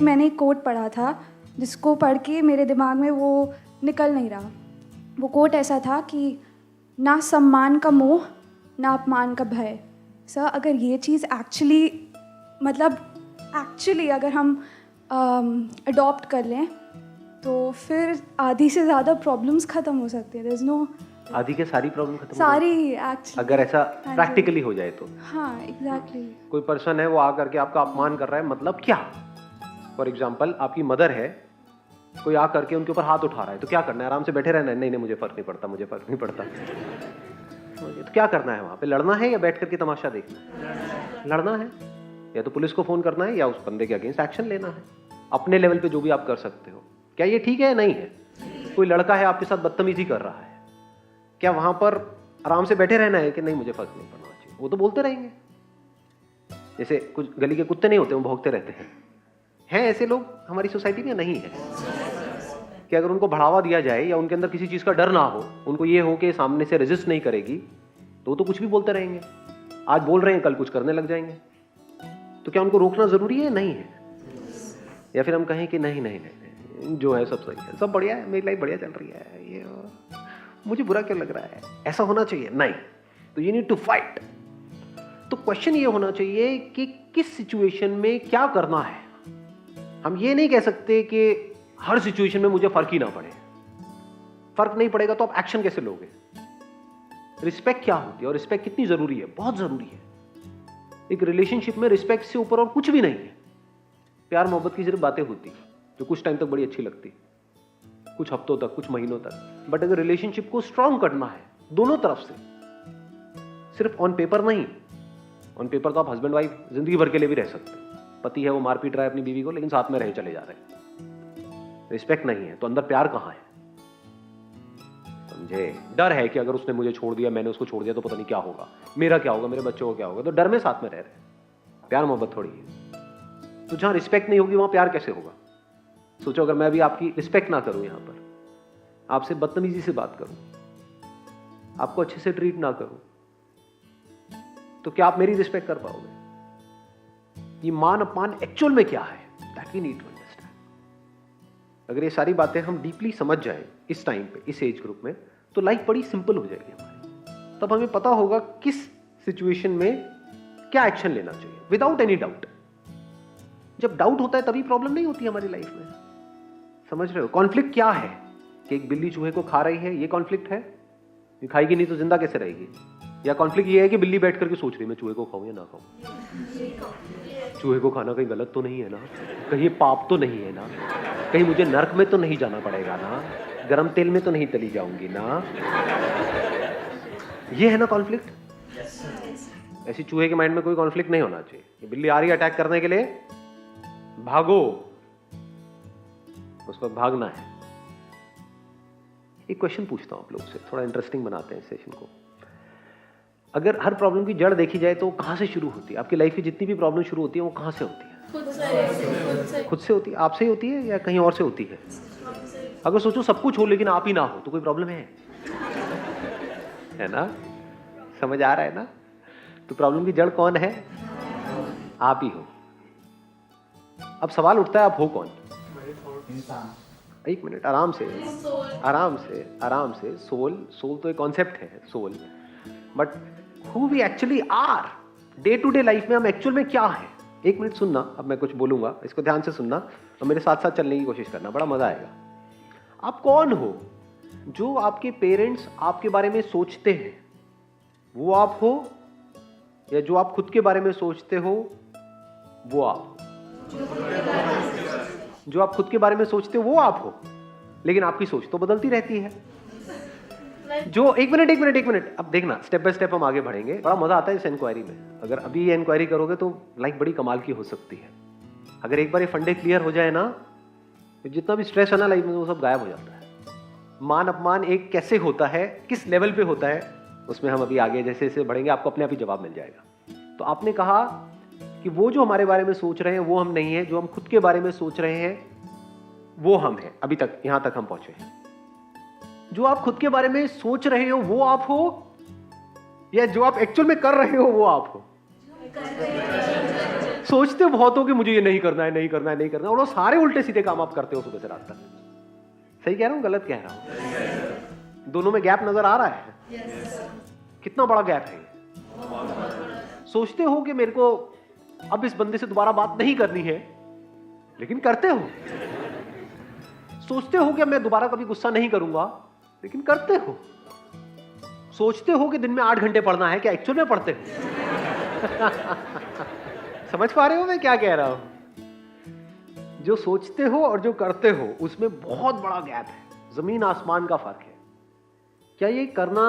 मैंने एक कोट पढ़ा था जिसको पढ़ के मेरे दिमाग में वो निकल नहीं रहा। वो कोट ऐसा था कि ना सम्मान का मोह ना अपमान का भय। सर, अगर ये चीज़ एक्चुअली अगर हम अडॉप्ट कर लें तो फिर आधी से ज़्यादा प्रॉब्लम्स ख़त्म हो सकती है। देयर इज़ नो आधी के सारी प्रॉब्लम खत्म हो सारी जाएगी। एक्चुअली अगर ऐसा हाँ जी। प्रैक्टिकली हो जाए तो हाँ, एग्जैक्टली। कोई पर्सन है वो आकर के आपका अपमान कर रहा है, मतलब क्या? फॉर एग्जाम्पल आपकी मदर है, कोई आ करके उनके ऊपर हाथ उठा रहा है, तो क्या करना है? आराम से बैठे रहना है? नहीं नहीं, मुझे फर्क नहीं पड़ता, मुझे फर्क नहीं पड़ता। तो क्या करना है? वहां पे लड़ना है या बैठ करके तमाशा देखना है? लड़ना है। या तो पुलिस को फोन करना है या उस बंदे के अगेंस्ट एक्शन लेना है। अपने लेवल पे जो भी आप कर सकते हो। क्या ये ठीक है या नहीं है? कोई लड़का है आपके साथ बदतमीजी कर रहा है, क्या वहां पर आराम से बैठे रहना है कि नहीं मुझे फर्क नहीं पड़ना चाहिए? वो तो बोलते रहेंगे। जैसे कुछ गली के कुत्ते नहीं होते, वो भौंकते रहते हैं ऐसे लोग हमारी सोसाइटी में? नहीं है कि अगर उनको बढ़ावा दिया जाए या उनके अंदर किसी चीज का डर ना हो, उनको ये हो कि सामने से रेजिस्ट नहीं करेगी, तो वो तो कुछ भी बोलते रहेंगे। आज बोल रहे हैं, कल कुछ करने लग जाएंगे। तो क्या उनको रोकना जरूरी है? नहीं है। या फिर हम कहें कि नहीं नहीं नहीं, जो है सब सही है, सब बढ़िया है, मेरी लाइफ बढ़िया चल रही है, ये मुझे बुरा क्यों लग रहा है, ऐसा होना चाहिए? नहीं। तो यू नीड टू फाइट। तो क्वेश्चन ये होना चाहिए कि किस सिचुएशन में क्या करना है। हम ये नहीं कह सकते कि हर सिचुएशन में मुझे फर्क ही ना पड़े। फर्क नहीं पड़ेगा तो आप एक्शन कैसे लोगे? रिस्पेक्ट क्या होती है और रिस्पेक्ट कितनी जरूरी है? बहुत जरूरी है। एक रिलेशनशिप में रिस्पेक्ट से ऊपर और कुछ भी नहीं है। प्यार मोहब्बत की सिर्फ बातें होती जो कुछ टाइम तक बड़ी अच्छी लगती, कुछ हफ्तों तक, कुछ महीनों तक। बट अगर रिलेशनशिप को स्ट्रांग करना है दोनों तरफ से, सिर्फ ऑन पेपर नहीं। ऑन पेपर तो आप हस्बैंड वाइफ जिंदगी भर के लिए भी रह सकते हैं। पति है वो मार पीट रहा है अपनी बीवी को, लेकिन साथ में रहे चले जा रहे हैं। रिस्पेक्ट नहीं है तो अंदर प्यार कहां है? समझे? डर है कि अगर उसने मुझे छोड़ दिया, मैंने उसको छोड़ दिया तो पता नहीं क्या होगा, मेरा क्या होगा, मेरे बच्चों को क्या होगा। तो डर में साथ में रह रहे। प्यार मोहब्बत थोड़ी है। तो जहां रिस्पेक्ट नहीं होगी वहां प्यार कैसे होगा? सोचो, अगर मैं अभी आपकी रिस्पेक्ट ना करूं, यहां पर आपसे बदतमीजी से बात करूं, आपको अच्छे से ट्रीट ना करूं, तो क्या आप मेरी रिस्पेक्ट कर पाओगे? ये मान अपमान एक्चुअल में क्या है, that we need to understand. अगर ये सारी बातें हम डीपली समझ जाएं इस टाइम पे, इस एज ग्रुप में, तो लाइफ बड़ी सिंपल हो जाएगी हमारी। तब हमें पता होगा किस सिचुएशन में क्या एक्शन लेना चाहिए, विदाउट एनी डाउट। जब डाउट होता है तभी प्रॉब्लम नहीं होती हमारी लाइफ में। समझ रहे हो? कॉन्फ्लिक्ट क्या है कि एक बिल्ली चूहे को खा रही है, ये कॉन्फ्लिक्ट है। ये खाएगी नहीं तो जिंदा कैसे रहेगी? या कॉन्फ्लिक्ट ये है कि बिल्ली बैठ करके सोच रही मैं चूहे को खाऊं या ना खाऊं। चूहे को खाना कहीं गलत तो नहीं है ना, कहीं ये पाप तो नहीं है ना, कहीं मुझे नर्क में तो नहीं जाना पड़ेगा ना, गरम तेल में तो नहीं तली जाऊंगी ना। ये है ना कॉन्फ्लिक्ट। ऐसी चूहे के माइंड में कोई कॉन्फ्लिक्ट नहीं होना चाहिए। ये बिल्ली आ रही है अटैक करने के लिए, भागो, उस वक्त भागना है। एक क्वेश्चन पूछता हूं आप लोग से, थोड़ा इंटरेस्टिंग बनाते हैं सेशन को। अगर हर प्रॉब्लम की जड़ देखी जाए तो कहां से शुरू होती है? आपकी लाइफ की जितनी भी प्रॉब्लम शुरू होती है वो कहां से होती है? खुद से होती है। आपसे ही होती है या कहीं और से होती है? अगर सोचो सब कुछ हो लेकिन आप ही ना हो तो कोई प्रॉब्लम है ना? समझ आ रहा है ना? तो प्रॉब्लम की जड़ कौन है? आप ही हो। अब सवाल उठता है, आप हो कौन? एक मिनट, आराम से आराम से आराम से। सोल तो एक कॉन्सेप्ट है, soul. But who we actually are, day to day life में हम एक्चुअल में क्या है? एक मिनट सुनना, अब मैं कुछ बोलूंगा, इसको ध्यान से सुनना और मेरे साथ साथ चलने की कोशिश करना, बड़ा मजा आएगा। आप कौन हो? जो आपके पेरेंट्स आपके बारे में सोचते हैं वो आप हो, या जो आप खुद के बारे में सोचते हो वो आप हो? जो आप खुद के बारे में सोचते हो वो आप हो, लेकिन आपकी सोच तो बदलती रहती है। जो एक मिनट, अब देखना, स्टेप बाय स्टेप हम आगे बढ़ेंगे। बड़ा मजा आता है इस इंक्वायरी में। अगर अभी ये इंक्वायरी करोगे तो लाइफ बड़ी कमाल की हो सकती है। अगर एक बार ये फंडे क्लियर हो जाए ना, तो जितना भी स्ट्रेस है ना लाइफ में वो सब गायब हो जाता है। मान अपमान एक कैसे होता है, किस लेवल पे होता है, उसमें हम अभी आगे जैसे जैसे बढ़ेंगे आपको अपने आप ही जवाब मिल जाएगा। तो आपने कहा कि वो जो हमारे बारे में सोच रहे हैं वो हम नहीं है, जो हम खुद के बारे में सोच रहे हैं वो हम हैं। अभी तक यहां तक हम पहुंचे हैं। जो आप खुद के बारे में सोच रहे हो वो आप हो, या जो आप एक्चुअल में कर रहे हो वो आप हो? सोचते बहुत हो कि मुझे ये नहीं करना है, नहीं करना है, नहीं करना है, और वो सारे उल्टे सीधे काम आप करते हो सुबह से रात तक। सही कह रहा हूं, गलत कह रहा हूं? दोनों में गैप नजर आ रहा है? कितना बड़ा गैप है? सोचते हो कि मेरे को अब इस बंदे से दोबारा बात नहीं करनी है, लेकिन करते हो। सोचते हो कि मैं दोबारा कभी गुस्सा नहीं करूंगा, लेकिन करते हो। सोचते हो कि दिन में 8 घंटे पढ़ना है, क्या एक्चुअल में पढ़ते हो? समझ पा रहे हो मैं क्या कह रहा हूं? जो सोचते हो और जो करते हो उसमें बहुत बड़ा गैप है, जमीन आसमान का फर्क है। क्या ये करना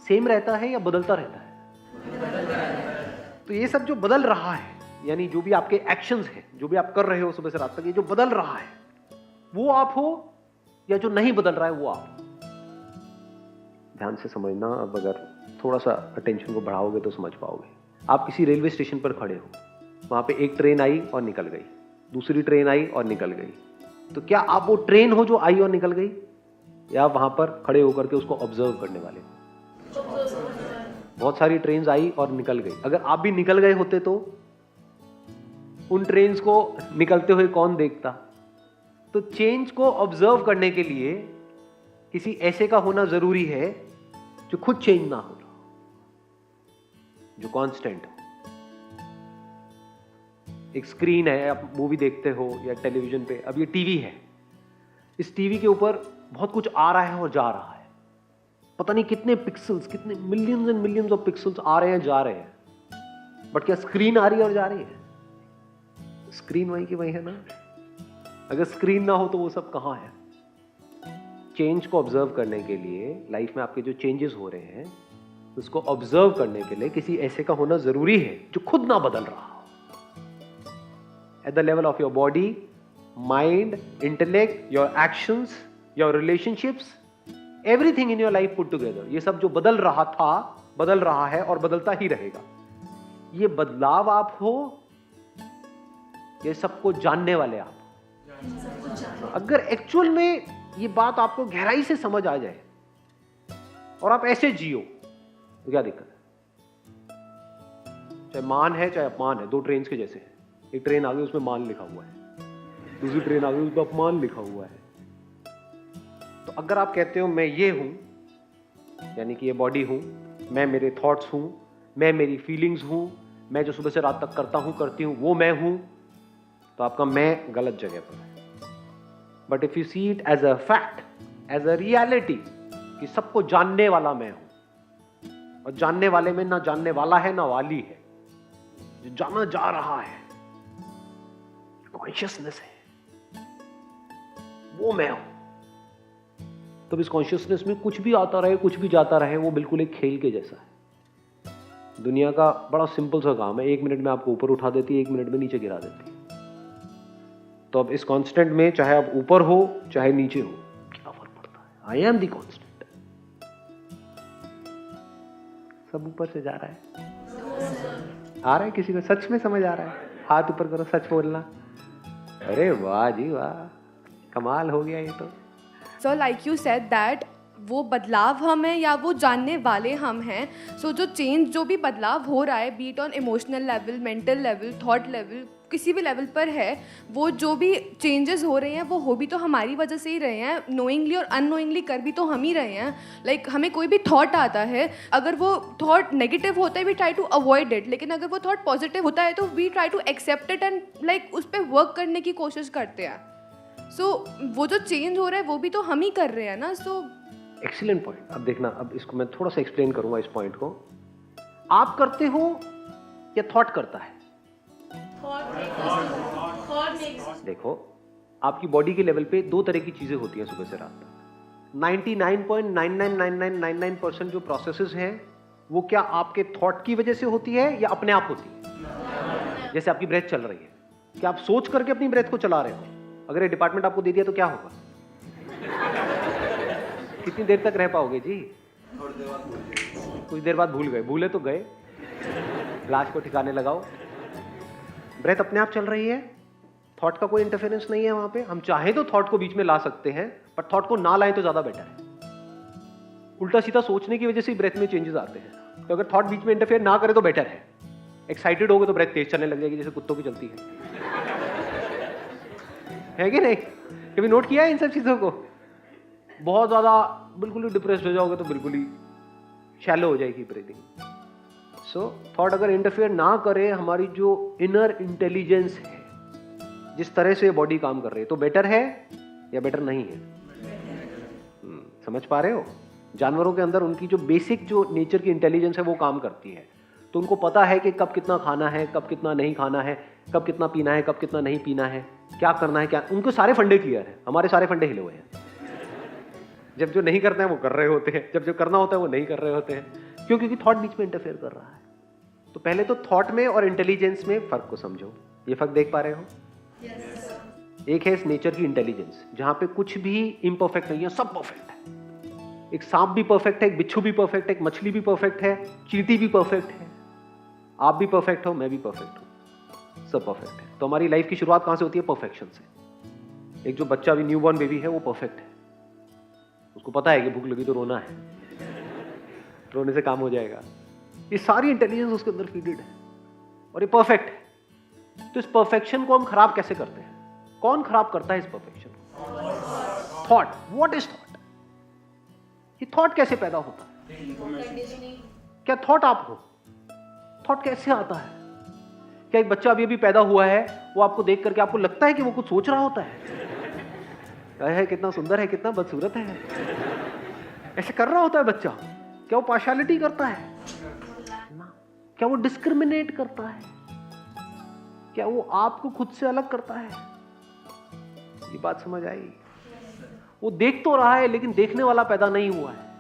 सेम रहता है या बदलता रहता है? तो ये सब जो बदल रहा है, यानी जो भी आपके एक्शंस हैं, जो भी आप कर रहे हो सुबह से रात तक, ये जो बदल रहा है वो आप हो या जो नहीं बदल रहा है वो आप हो? ध्यान से समझना। अब अगर थोड़ा सा अटेंशन को बढ़ाओगे तो समझ पाओगे। आप किसी रेलवे स्टेशन पर खड़े हो, वहां पे एक ट्रेन आई और निकल गई, दूसरी ट्रेन आई और निकल गई। तो क्या आप वो ट्रेन हो जो आई और निकल गई, या वहां पर खड़े होकर के उसको ऑब्जर्व करने वाले हो? बहुत सारी ट्रेन आई और निकल गई। अगर आप भी निकल गए होते तो उन ट्रेन्स को निकलते हुए कौन देखता? तो चेंज को ऑब्जर्व करने के लिए किसी ऐसे का होना जरूरी है जो खुद चेंज ना हो, जो कांस्टेंट हो। एक स्क्रीन है, आप मूवी देखते हो या टेलीविजन पे, अब ये टीवी है, इस टीवी के ऊपर बहुत कुछ आ रहा है और जा रहा है। पता नहीं कितने पिक्सल्स, कितने millions and millions of pixels आ रहे हैं, जा रहे हैं, बट क्या स्क्रीन आ रही है और जा रही है? स्क्रीन वही की वही है ना। अगर स्क्रीन ना हो तो वो सब कहां है? चेंज को ऑब्जर्व करने के लिए, लाइफ में आपके जो चेंजेस हो रहे हैं उसको ऑब्जर्व करने के लिए किसी ऐसे का होना जरूरी है जो खुद ना बदल रहा हो। At the level of your body, mind, intellect, your actions, your relationships, everything in your life put together, ये सब जो बदल रहा था, बदल रहा है और बदलता ही रहेगा। ये बदलाव आप हो, ये सबको जानने वाले आप। अगर एक्चुअल में ये बात आपको गहराई से समझ आ जाए और आप ऐसे जियो तो क्या दिक्कत है? चाहे मान है चाहे अपमान है, दो ट्रेन के जैसे हैं। एक ट्रेन आ गई उसमें मान लिखा हुआ है, दूसरी ट्रेन आ गई उसमें अपमान लिखा हुआ है। तो अगर आप कहते हो मैं ये हूं, यानी कि ये बॉडी हूं, मैं मेरे थॉट्स हूं, मैं मेरी फीलिंग्स हूं, मैं जो सुबह से रात तक करता हूं करती हूं वो मैं हूं, तो आपका मैं गलत जगह पर है। But if you see it as a fact, as a reality, कि सबको जानने वाला मैं हूं, और जानने वाले में ना जानने वाला है ना वाली है, जो जाना जा रहा है कॉन्शियसनेस है, वो मैं हूं। तो इस कॉन्शियसनेस में कुछ भी आता रहे, कुछ भी जाता रहे, वो बिल्कुल एक खेल के जैसा है। दुनिया का बड़ा सिंपल सा काम है, 1 मिनट में आपको ऊपर उठा देती है, 1 मिनट में नीचे गिरा देती है। तो अब इस कांस्टेंट में चाहे आप ऊपर हो चाहे नीचे हो, क्या फर्क पड़ता है? I am the constant. सब ऊपर से जा रहा है, आ रहा है? किसी को सच में समझ आ रहा है? हाथ ऊपर करो, सच बोलना। अरे वाह जी वाह, कमाल हो गया ये तो। So like you said that वो बदलाव हम हैं या वो जानने वाले हम हैं। सो जो चेंज, जो भी बदलाव हो रहा है, be it on emotional level, mental level, thought level, किसी भी लेवल पर है, वो जो भी चेंजेस हो रहे हैं वो हो भी तो हमारी वजह से ही रहे हैं। नोइंगली और अननोइंगली कर भी तो हम ही रहे हैं। लाइक हमें कोई भी थॉट आता है, अगर वो थॉट नेगेटिव होता है we try to avoid it, लेकिन अगर वो थॉट पॉजिटिव होता है तो we try to accept it and like उस पर वर्क करने की कोशिश करते हैं। सो वो जो चेंज हो रहा है वो भी तो हम ही कर रहे हैं ना। सो एक्सीलेंट पॉइंट। अब देखना, अब इसको मैं थोड़ा सा एक्सप्लेन करूंगा इस पॉइंट को। आप करते हो या थॉट करता है? देखो, आपकी बॉडी के लेवल पे 2 तरह की चीजें होती हैं सुबह से रात तक। 99.999999% जो प्रोसेसेस हैं वो क्या आपके थॉट की वजह से होती है या अपने आप होती है? जैसे आपकी ब्रेथ चल रही है, क्या आप सोच करके अपनी ब्रेथ को चला रहे हो? अगर ये डिपार्टमेंट आपको दे दिया तो क्या होगा? कितनी देर तक रह पाओगे जी? कुछ देर बाद भूल गए, भूले तो गए, लाश को ठिकाने लगाओ। ब्रेथ अपने आप चल रही है, थॉट का कोई इंटरफेरेंस नहीं है वहां पे। हम चाहे तो थॉट को बीच में ला सकते हैं, पर थॉट को ना लाएं तो ज्यादा बेटर है। उल्टा सीधा सोचने की वजह से ब्रेथ में चेंजेस आते हैं, तो अगर थॉट बीच में इंटरफेयर ना करे तो बेटर है। एक्साइटेड होगे तो ब्रेथ तेज चलने लग जाएगी जैसे कुत्तों की चलती है कि नहीं? कभी नोट किया है इन सब चीजों को? बहुत ज्यादा बिल्कुल ही डिप्रेस्ड हो जाओगे तो बिल्कुल ही शैलो हो जाएगी ब्रीदिंग। सो थॉट अगर इंटरफेयर ना करे हमारी जो इनर इंटेलिजेंस है, जिस तरह से बॉडी काम कर रही है, तो बेटर है या बेटर नहीं है? समझ पा रहे हो? जानवरों के अंदर उनकी जो बेसिक जो नेचर की इंटेलिजेंस है वो काम करती है, तो उनको पता है कि कब कितना खाना है, कब कितना नहीं खाना है, कब कितना पीना है, कब कितना नहीं पीना है, क्या करना है, क्या, उनको सारे फंडे क्लियर है। हमारे सारे फंडे हिले हुए हैं। जब जो नहीं करते हैं वो कर रहे होते हैं, जब जो करना होता है वो नहीं कर रहे होते हैं। क्यों? क्योंकि थॉट बीच में इंटरफेयर कर रहा है। तो पहले तो थॉट में और इंटेलिजेंस में फर्क को समझो। ये फर्क देख पा रहे हो? एक है इस नेचर की इंटेलिजेंस जहां पे कुछ भी इम्परफेक्ट नहीं है, सब परफेक्ट है। एक सांप भी परफेक्ट है, एक बिच्छू भी परफेक्ट है, एक मछली भी परफेक्ट है, चींटी भी परफेक्ट है, आप भी परफेक्ट हो, मैं भी परफेक्ट हूं, सब परफेक्ट है। तो हमारी लाइफ की शुरुआत कहां से होती है? परफेक्शन से। एक जो बच्चा भी न्यूबॉर्न बेबी है वो परफेक्ट है, उसको पता है कि भूख लगी तो रोना है, रोने से काम हो जाएगा। ये सारी इंटेलिजेंस उसके अंदर फीडेड है और ये परफेक्ट है। तो इस परफेक्शन को हम खराब कैसे करते हैं? कौन खराब करता है इस परफेक्शन को? थॉट। What is thought? ये थॉट कैसे पैदा होता है? क्या थॉट आप हो? थॉट कैसे आता है? क्या एक बच्चा अभी पैदा हुआ है, वो आपको देख करके आपको लगता है कि वो कुछ सोच रहा होता है कितना सुंदर है, कितना बदसूरत है, ऐसे कर रहा होता है बच्चा? क्या वो पार्शियलिटी करता है ना? क्या वो डिस्क्रिमिनेट करता है? क्या वो आपको खुद से अलग करता है? ये बात समझ आई? वो देख तो रहा है लेकिन देखने वाला पैदा नहीं हुआ है।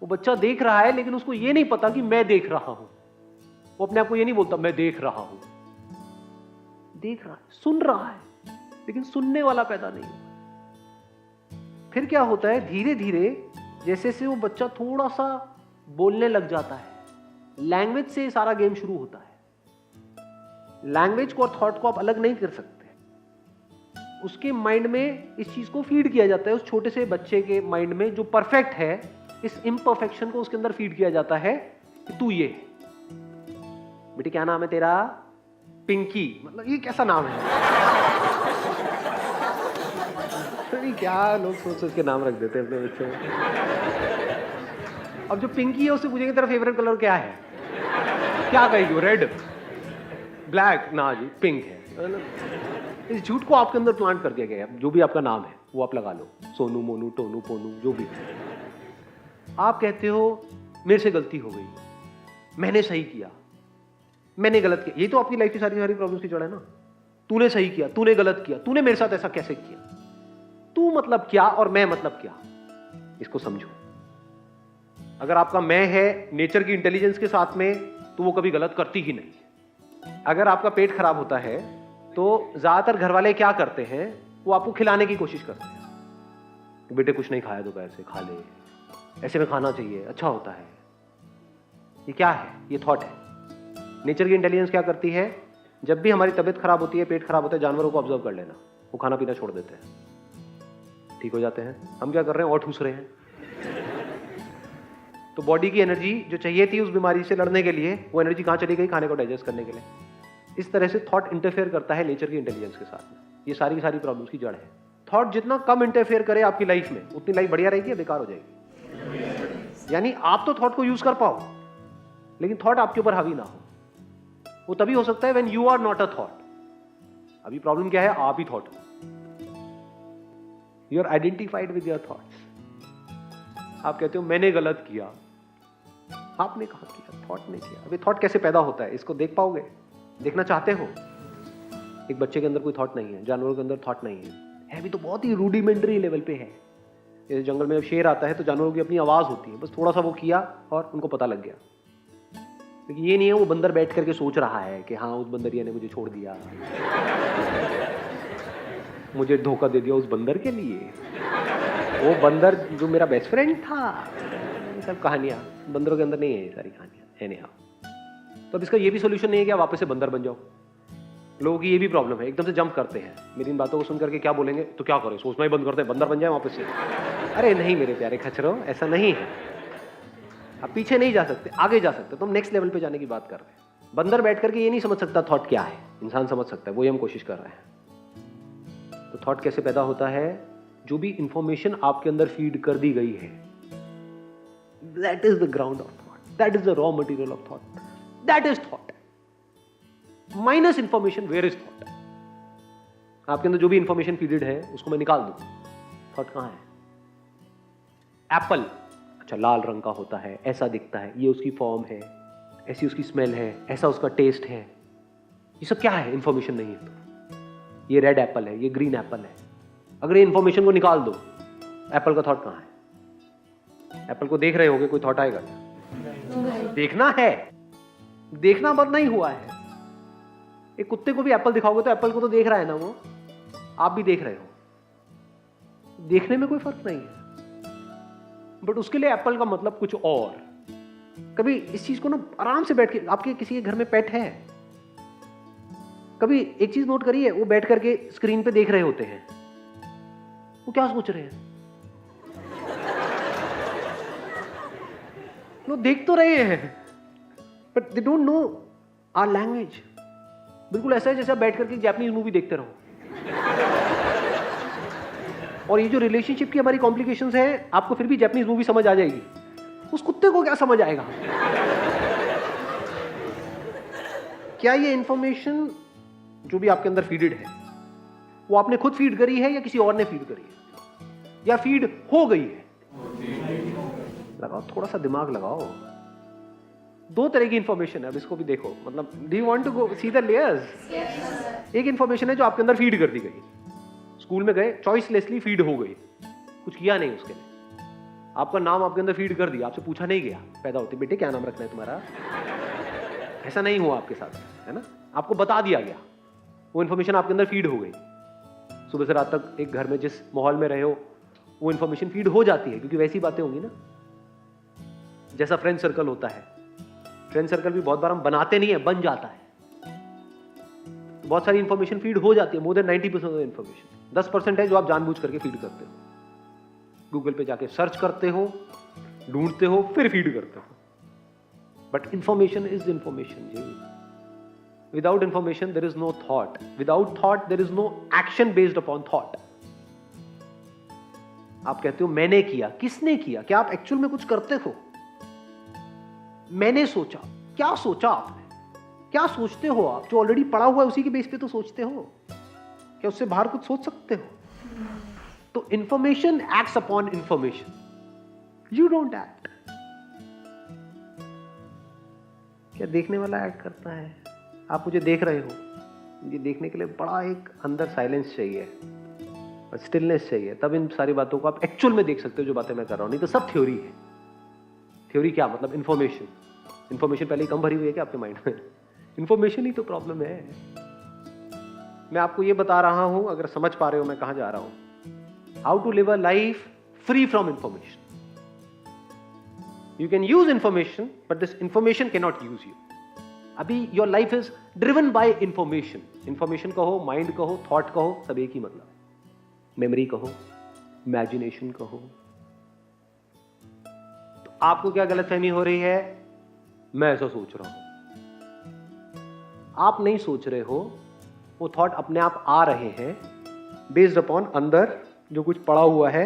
वो बच्चा देख रहा है लेकिन उसको ये नहीं पता कि मैं देख रहा हूं। वो अपने आप को ये नहीं बोलता मैं देख रहा हूं। देख रहा है, सुन रहा है, लेकिन सुनने वाला पैदा नहीं हुआ। फिर क्या होता है? धीरे धीरे जैसे से वो बच्चा थोड़ा सा बोलने लग जाता है, लैंग्वेज से सारा गेम शुरू होता है। लैंग्वेज को और थॉट को आप अलग नहीं कर सकते। उसके माइंड में इस चीज को फीड किया जाता है, उस छोटे से बच्चे के माइंड में जो परफेक्ट है, इस इम्परफेक्शन को उसके अंदर फीड किया जाता है कि तू ये है। बेटी क्या नाम है तेरा? पिंकी। मतलब ये कैसा नाम है? क्या लोग सोच सोच के नाम रख देते हैं अपने बच्चों में। अब जो पिंकी है उससे पूछेंगे तेरा फेवरेट कलर क्या है? क्या कहेगी? Red, black? ना जी, पिंक है। इस झूठ को आपके अंदर प्लांट कर दिया गया है। जो भी आपका नाम है वो आप लगा लो, सोनू, मोनू, टोनू, पोनू, जो भी। आप कहते हो मेरे से गलती हो गई, मैंने सही किया, मैंने गलत किया। ये तो आपकी लाइफ की सारी प्रॉब्लम्स की जड़ है ना। तूने सही किया, तूने गलत किया, तूने मेरे साथ ऐसा कैसे किया? तू मतलब क्या और मैं मतलब क्या? इसको समझो। अगर आपका मैं है नेचर की इंटेलिजेंस के साथ में, तो वो कभी गलत करती ही नहीं। अगर आपका पेट खराब होता है तो ज्यादातर घर वाले क्या करते हैं? वो आपको खिलाने की कोशिश करते हैं। बेटे कुछ नहीं खाया दोपहर से, खा ले, ऐसे में खाना चाहिए, अच्छा होता है। ये क्या है? ये थॉट है। नेचर की इंटेलिजेंस क्या करती है? जब भी हमारी तबीयत खराब होती है, पेट खराब होता है, जानवरों को ऑब्जर्व कर लेना, वो खाना पीना छोड़ देते हैं, ठीक हो जाते हैं। हम क्या कर रहे हैं? और ठूस रहे हैं। तो बॉडी की एनर्जी जो चाहिए थी उस बीमारी से लड़ने के लिए, वो एनर्जी कहां चली गई? खाने को डाइजेस्ट करने के लिए। इस तरह से थॉट इंटरफेयर करता है नेचर की इंटेलिजेंस के साथ में। ये सारी प्रॉब्लम्स की जड़ है। थॉट जितना कम इंटरफेयर करे आपकी लाइफ में, उतनी लाइफ बढ़िया रहेगी या बेकार हो जाएगी? यानी आप तो थॉट को यूज कर पाओ, लेकिन थॉट आपके ऊपर हावी ना हो। वो तभी हो सकता है when you are not a thought. अभी प्रॉब्लम क्या है? आप ही थॉट हो। You are identified with your thoughts. आप कहते हो मैंने गलत किया। आपने कहा किया? थॉट ने किया। अभी थॉट कैसे पैदा होता है इसको देख पाओगे? देखना चाहते हो? एक बच्चे के अंदर कोई थॉट नहीं है, जानवरों के अंदर थॉट नहीं है भी तो बहुत ही रूडिमेंटरी लेवल पे है। जैसे जंगल में जब शेर आता है तो जानवरों की अपनी आवाज होती है, बस थोड़ा सा वो किया और उनको पता लग गया। लेकिन ये नहीं है वो बंदर बैठ करके सोच रहा है कि हाँ उस बंदरिया ने मुझे छोड़ दिया, मुझे धोखा दे दिया उस बंदर के लिए, वो बंदर जो मेरा बेस्ट फ्रेंड था। ये सब कहानियां बंदरों के अंदर नहीं है, ये सारी कहानियां है नहीं। तो अब इसका ये भी सोल्यूशन नहीं है कि आप वापस से बंदर बन जाओ। लोगों की ये भी प्रॉब्लम है, एकदम से जंप करते हैं। मेरी इन बातों को सुन करके क्या बोलेंगे? तो क्या करें, सोचना ही बंद करते हैं, बंदर बन जाए वापस से। अरे नहीं मेरे प्यारे खचरो, ऐसा नहीं है। आप पीछे नहीं जा सकते, आगे जा सकते। तो हम नेक्स्ट लेवल पे जाने की बात कर रहे हैं। बंदर बैठ करके ये नहीं समझ सकता थॉट क्या है, इंसान समझ सकता है, वही हम कोशिश कर रहे हैं। तो थॉट कैसे पैदा होता है? जो भी इंफॉर्मेशन आपके अंदर फीड कर दी गई है, that is the ground of thought, that is the raw material of thought, that is thought. Minus information, where is thought? आपके अंदर जो भी इंफॉर्मेशन फीडेड है उसको मैं निकाल दूं, थॉट कहां है? एप्पल, अच्छा लाल रंग का होता है, ऐसा दिखता है, ये उसकी फॉर्म है, ऐसी उसकी स्मेल है, ऐसा उसका टेस्ट है, ये सब क्या है? इंफॉर्मेशन नहीं है। तो ये रेड एप्पल है, ये ग्रीन एप्पल है। अगर ये इंफॉर्मेशन को निकाल दो, एप्पल का थॉट कहां है? एप्पल को देख रहे होगे, कोई थॉट आएगा? देखना है, देखना बंद नहीं हुआ है। एक कुत्ते को भी एप्पल दिखाओगे तो एप्पल को तो देख रहा है ना, वो आप भी देख रहे हो, देखने में कोई फर्क नहीं है। बट उसके लिए एप्पल का मतलब कुछ और। कभी इस चीज को ना आराम से बैठ के, आपके किसी के घर में पेट है, कभी एक चीज नोट करिए, वो बैठ करके स्क्रीन पे देख रहे होते हैं, वो क्या सोच रहे हैं? वो देख तो रहे हैं but they don't know our language. बिल्कुल ऐसा है जैसे आप बैठ करके जापानीज मूवी देखते रहो। और ये जो रिलेशनशिप की हमारी कॉम्प्लिकेशंस है, आपको फिर भी जापानीज मूवी समझ आ जाएगी, उस कुत्ते को क्या समझ आएगा? क्या ये इंफॉर्मेशन जो भी आपके अंदर फीडेड है, वो आपने खुद फीड करी है या किसी और ने फीड करी है, या फीड हो गई है? लगाओ, थोड़ा सा दिमाग लगाओ। दो तरह की इंफॉर्मेशन है, अब इसको भी देखो। मतलब do you want to go see the layers? एक इंफॉर्मेशन है जो आपके अंदर फीड कर दी गई, स्कूल में गए, चॉइसलेसली फीड हो गई, कुछ किया नहीं उसके लिए, आपका नाम आपके अंदर फीड कर दिया, आपसे पूछा नहीं गया पैदा होते, बेटे क्या नाम रखना है तुम्हारा, ऐसा नहीं हुआ आपके साथ, है ना? आपको बता दिया गया, वो इंफॉर्मेशन आपके अंदर फीड हो गई। सुबह से रात तक एक घर में जिस माहौल में रहे हो, वो इंफॉर्मेशन फीड हो जाती है, क्योंकि वैसी बातें होंगी ना। जैसा फ्रेंड सर्कल होता है, फ्रेंड सर्कल भी बहुत बार हम बनाते नहीं है, बन जाता है। बहुत सारी इंफॉर्मेशन फीड हो जाती है, मोर देन 90% ऑफ इंफॉर्मेशन। 10% है जो आप जानबूझ करके फीड करते हो, गूगल पे जाके सर्च करते हो, ढूंढते हो, फिर फीड करते हो। बट इंफॉर्मेशन इज इंफॉर्मेशन जी। Without information there is no thought, without thought there is no action based upon thought. आप कहते हो मैंने किया, किसने किया? क्या आप एक्चुअल में कुछ करते हो? मैंने सोचा, क्या सोचा आपने? क्या सोचते हो आप? जो ऑलरेडी पड़ा हुआ है उसी के बेस पे तो सोचते हो, क्या उससे बाहर कुछ सोच सकते हो? तो information acts upon information, you don't act. क्या देखने वाला एक्ट करता है? आप मुझे देख रहे हो, ये देखने के लिए बड़ा एक अंदर साइलेंस चाहिए, स्टिलनेस चाहिए, तब इन सारी बातों को आप एक्चुअल में देख सकते हो जो बातें मैं कर रहा हूं। नहीं तो सब थ्योरी है। थ्योरी क्या मतलब? इंफॉर्मेशन। इंफॉर्मेशन पहले ही कम भरी हुई है क्या आपके माइंड में? इंफॉर्मेशन ही तो प्रॉब्लम है। मैं आपको ये बता रहा हूं, अगर समझ पा रहे हो मैं कहां जा रहा हूं। How to live a life free from information. You can use information but this information can not use you. अभी your life is driven by information. Information कहो, माइंड कहो, थॉट कहो, सब एक ही मतलब। मेमोरी कहो, इमेजिनेशन कहो। तो आपको क्या गलतफहमी हो रही है? मैं ऐसा सोच रहा हूं। आप नहीं सोच रहे हो, वो थॉट अपने आप आ रहे हैं बेस्ड अपॉन अंदर जो कुछ पड़ा हुआ है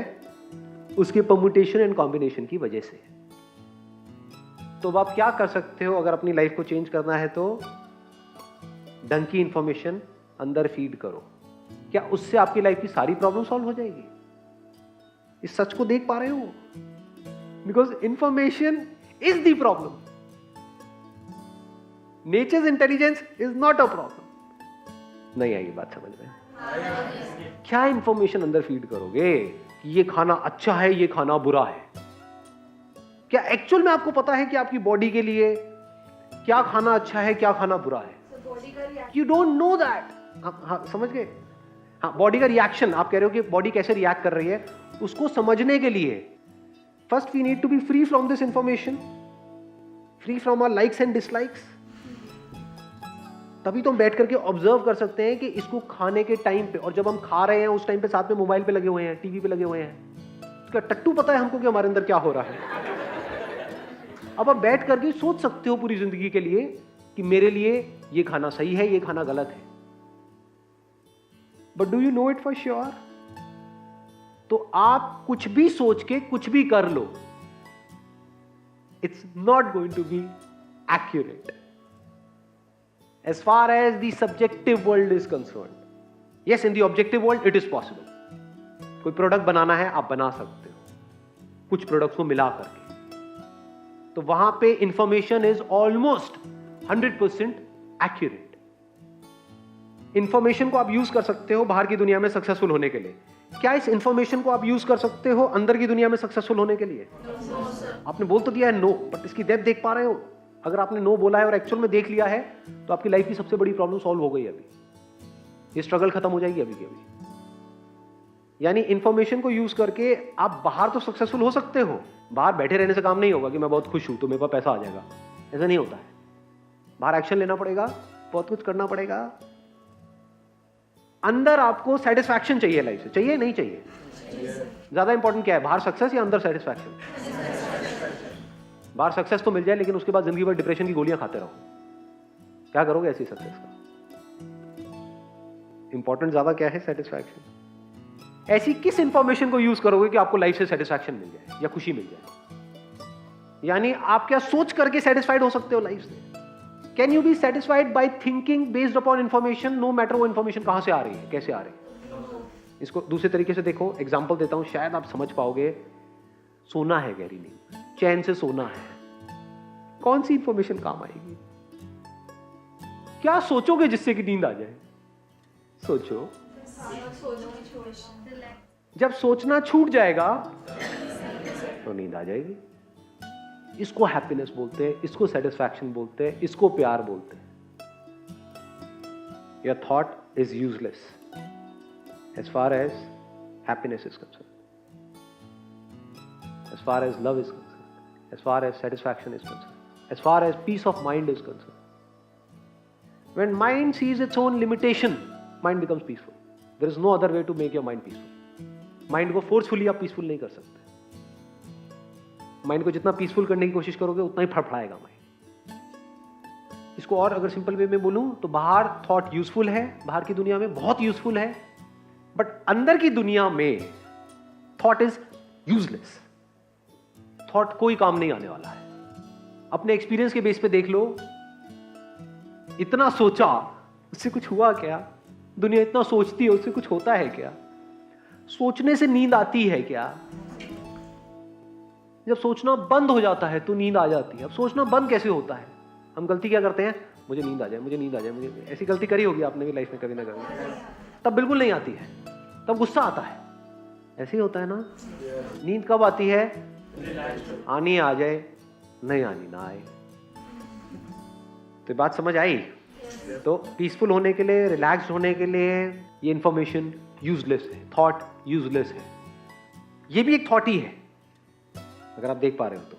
उसके परम्यूटेशन एंड कॉम्बिनेशन की वजह से। तो अब आप क्या कर सकते हो अगर अपनी लाइफ को चेंज करना है? तो ढंग की इंफॉर्मेशन अंदर फीड करो। क्या उससे आपकी लाइफ की सारी प्रॉब्लम सॉल्व हो जाएगी? इस सच को देख पा रहे हो? Because information is the problem, nature's intelligence is not a problem. नहीं आएगी बात समझ में? क्या इंफॉर्मेशन अंदर फीड करोगे कि ये खाना अच्छा है, ये खाना बुरा है? क्या एक्चुअल में आपको पता है कि आपकी बॉडी के लिए क्या खाना अच्छा है, क्या खाना बुरा है? You don't know that. हाँ, समझ गए? हाँ, बॉडी का रिएक्शन, आप कह रहे हो कि बॉडी कैसे रिएक्ट कर रही है, उसको समझने के लिए first we need to be free from this information, free from our likes and dislikes. तभी तो हम बैठ करके ऑब्जर्व कर सकते हैं कि इसको खाने के टाइम पे, और जब हम खा रहे हैं उस टाइम पे साथ में मोबाइल पे लगे हुए हैं, टीवी पे लगे हुए हैं, उसका टट्टू पता है हमको कि हमारे अंदर क्या हो रहा है। अब आप बैठ करके सोच सकते हो पूरी जिंदगी के लिए कि मेरे लिए ये खाना सही है, ये खाना गलत है। But do you know it for sure? तो आप कुछ भी सोच के कुछ भी कर लो, it's not going to be accurate as far as the subjective world is concerned. Yes, in the objective world it is possible. कोई प्रोडक्ट बनाना है, आप बना सकते हो कुछ प्रोडक्ट्स को मिला करके, तो वहां पे information is almost 100% accurate. Information को आप यूज कर सकते हो बाहर की दुनिया में सक्सेसफुल होने के लिए। क्या इस इंफॉर्मेशन को आप यूज कर सकते हो अंदर की दुनिया में सक्सेसफुल होने के लिए? आपने बोल तो दिया है नो, बट इसकी डेप्थ देख पा रहे हो? अगर आपने नो बोला है और एक्चुअल में देख लिया है तो आपकी लाइफ की सबसे बड़ी प्रॉब्लम सॉल्व हो गई। अभी ये स्ट्रगल खत्म हो जाएगी अभी की अभी। यानी इंफॉर्मेशन को यूज करके आप बाहर तो सक्सेसफुल हो सकते हो। बाहर बैठे रहने से काम नहीं होगा कि मैं बहुत खुश हूं तो मेरे पास पैसा आ जाएगा, ऐसा नहीं होता है। बाहर एक्शन लेना पड़ेगा, बहुत कुछ करना पड़ेगा। अंदर आपको सेटिस्फैक्शन चाहिए लाइफ से, चाहिए नहीं चाहिए? ज्यादा इंपॉर्टेंट क्या है, बाहर सक्सेस या अंदर सेटिस्फैक्शन? बाहर सक्सेस तो मिल जाए लेकिन उसके बाद जिंदगी भर डिप्रेशन की गोलियां खाते रहो, क्या करोगे ऐसी सक्सेस का? इंपॉर्टेंट ज्यादा क्या है, सेटिस्फैक्शन। ऐसी किस इंफॉर्मेशन को यूज करोगे कि आपको लाइफ से सेटिस्फैक्शन मिल जाए या खुशी मिल जाए? यानी आप क्या सोच करके सेटिस्फाइड हो सकते हो लाइफ से? Can you be satisfied by thinking based upon information, no matter वो इंफॉर्मेशन कहां से आ रही है, कैसे आ रही है? इसको दूसरे तरीके से देखो, एग्जाम्पल देता हूं, शायद आप समझ पाओगे। सोना है गहरी नींद, चैन से सोना है, कौन सी इंफॉर्मेशन काम आएगी? क्या सोचोगे जिससे कि नींद आ जाए? सोचो। जब सोचना छूट जाएगा तो नींद आ जाएगी। इसको हैप्पीनेस बोलते हैं, इसको सेटिस्फैक्शन बोलते हैं, इसको प्यार बोलते हैं। Your thought is useless as far as happiness is concerned, as far as love is concerned, as far as satisfaction is concerned, as far as peace of mind is concerned. When mind sees its own limitation, mind becomes peaceful. There is no other way to make your mind peaceful. Mind को forcefully आप peaceful नहीं कर सकते। Mind को जितना peaceful करने की कोशिश करोगे उतना ही फड़फड़ाएगा mind। इसको और अगर सिंपल वे में बोलूं तो बाहर थॉट यूजफुल है, बाहर की दुनिया में बहुत यूजफुल है, बट अंदर की दुनिया में थॉट इज यूजलेस। थॉट कोई काम नहीं आने वाला है। अपने एक्सपीरियंस के बेस पे देख लो, इतना सोचा उससे कुछ हुआ क्या? दुनिया इतना सोचती है उससे कुछ होता है क्या? सोचने से नींद आती है क्या? जब सोचना बंद हो जाता है तो नींद आ जाती है। अब सोचना बंद कैसे होता है? हम गलती क्या करते हैं, मुझे नींद आ जाए, मुझे नींद आ जाए, मुझे। ऐसी गलती करी होगी आपने भी लाइफ में कभी ना कभी। तब बिल्कुल नहीं आती है, तब गुस्सा आता है। ऐसे ही होता है ना? नींद कब आती है? आनी आ जाए, नहीं आनी ना आए। तो बात समझ आई? तो पीसफुल होने के लिए, रिलैक्स्ड होने के लिए ये इंफॉर्मेशन यूजलेस है, थॉट यूजलेस है। ये भी एक थॉट ही है, अगर आप देख पा रहे हो तो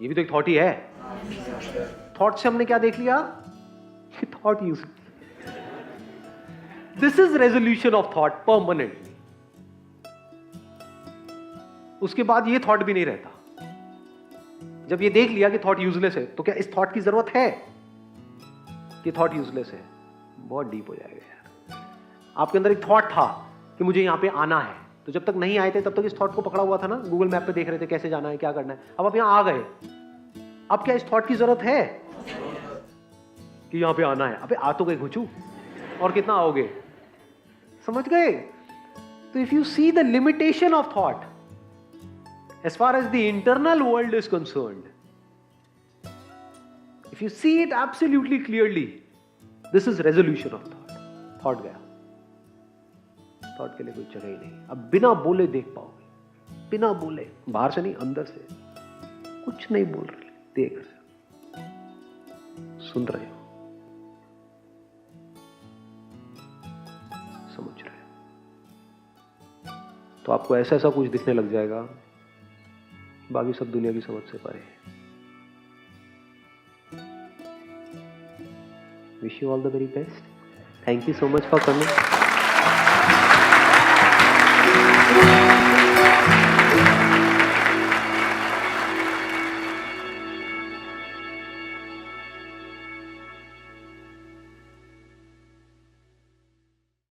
ये भी तो एक थॉट ही है। थॉट से हमने क्या देख लिया कि thought useless. This is resolution of thought permanently. उसके बाद ये थॉट भी नहीं रहता। जब ये देख लिया कि थॉट यूजलेस है तो क्या इस थॉट की जरूरत है कि थॉट यूजलेस है? बहुत डीप हो जाएगा यार। आपके अंदर एक थॉट था कि मुझे यहां पे आना है, तो जब तक नहीं आए थे तब तक इस थॉट को पकड़ा हुआ था ना, गूगल मैप पे देख रहे थे कैसे जाना है, क्या करना है। अब आप यहां आ गए, अब क्या इस थॉट की जरूरत है कि यहां पे आना है? अबे आ तो गए घुचू, और कितना आओगे? समझ गए? तो if you see the limitation of thought as far as the internal world is concerned, if you see it absolutely clearly, this is resolution of thought. Thought गया, थॉट के लिए कोई जगह ही नहीं। अब बिना बोले देख पाओगे, बिना बोले, बाहर से नहीं अंदर से, कुछ नहीं बोल रहे, देख रहे, सुन रहे हो, समझ रहे हो। तो आपको ऐसा ऐसा कुछ दिखने लग जाएगा, बाकी सब दुनिया की समझ से परे है। Wish you all the very best. Thank you so much for coming.